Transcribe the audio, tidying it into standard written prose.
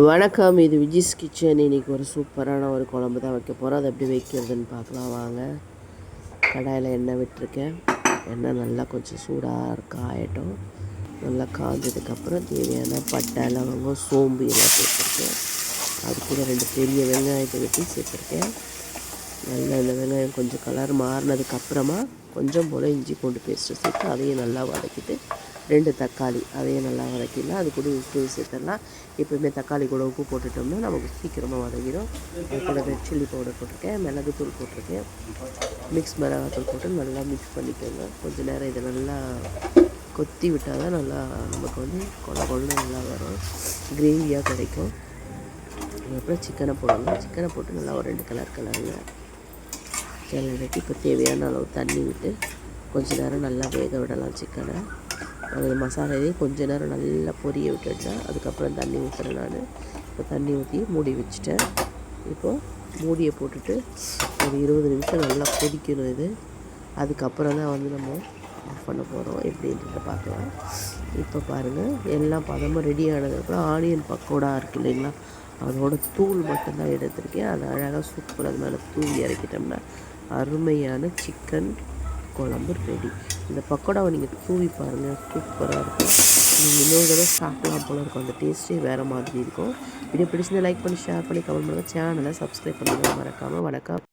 வணக்கம், இது விஜிஸ் கிச்சன். இன்றைக்கி ஒரு சூப்பரான ஒரு குழம்பு தான் வைக்க போகிறோம். அதை எப்படி வைக்கிறதுன்னு பார்க்கலாம் வாங்க. கடாயில் எண்ணெய் விட்டுருக்கேன். எண்ணெய் நல்லா கொஞ்சம் சூடாக காயட்டும். நல்லா காய்ஞ்சதுக்கப்புறம் தேவையான பட்டை, லவங்கம், சோம்பு எல்லாம் சேர்த்துருக்கேன். அது கூட 2 பெரிய வெங்காயத்தை வெட்டி சேர்த்துருக்கேன். நல்லா இந்த வெங்காயம் கொஞ்சம் கலர் மாறினதுக்கப்புறமா கொஞ்சம் போல் இஞ்சி பூண்டு பேஸ்ட்டு சேர்த்து அதையும் நல்லா வதக்கிட்டு 2 தக்காளி அதையும் நல்லா வதக்கிடலாம். அது கூட உப்பு சேர்த்துடலாம். எப்போயுமே தக்காளி கூட உப்பு போட்டுட்டோம்னா நமக்கு சீக்கிரமாக வதங்கிடும். அது கூட ரெட் சில்லி பவுடர் போட்டிருக்கேன், மிளகுத்தூள் போட்டிருக்கேன், மிக்ஸ் மிளகாத்தூள் போட்டு நல்லா மிக்ஸ் பண்ணிக்கோங்க. கொஞ்சம் நேரம் இதை நல்லா கொத்தி விட்டால் தான் நல்லா நமக்கு வந்து கொள்ளு நல்லா வரும், கிரேவியாக கிடைக்கும். அதுக்கப்புறம் சிக்கனை போடணும். சிக்கனை போட்டு நல்லா ஒரு 2 கலருங்க. கிளறிட்டு இப்போ தேவையான அளவு தண்ணி விட்டு கொஞ்சம் நேரம் நல்லா வேக விடலாம் சிக்கனை. அது மசாலாவே கொஞ்சம் நேரம் நல்லா பொரிய விட்டுட்டேன். அதுக்கப்புறம் தண்ணி ஊற்றுறேன். நான் இப்போ தண்ணி ஊற்றி மூடி வச்சுட்டேன். இப்போது மூடியை போட்டுட்டு ஒரு 20 நிமிஷம் நல்லா கொதிக்கணும் இது. அதுக்கப்புறம் தான் வந்து நம்ம ஆஃப் பண்ண போகிறோம். எப்படின்றத பார்க்கலாம். இப்போ பாருங்கள், எல்லாம் பதமாக ரெடி ஆனதுக்கப்புறம் ஆனியன் பக்கோடா இருக்குது இல்லைங்களா, அதோட தூள் மட்டும்தான் எடுத்திருக்கேன். அதை அழகாக சூப்பராக அது மேலே தூவி இறக்கிட்டோம்னா அருமையான சிக்கன் குழம்பு ரெடி. இந்த பக்கோடாவை நீங்கள் தூவி பாருங்கள், சூப்பராக இருக்கும். நீங்கள் இன்னொரு தடவை சாப்பிடலாம் போல் இருக்கும். அந்த டேஸ்ட்டே வேறு மாதிரி இருக்கும். வீடியோ பிடிச்சிருந்தா லைக் பண்ணி, ஷேர் பண்ணி, கமெண்ட் பண்ணுங்கள். சேனலை சப்ஸ்கிரைப் பண்ணுங்கள் மறக்காமல். வணக்கம்.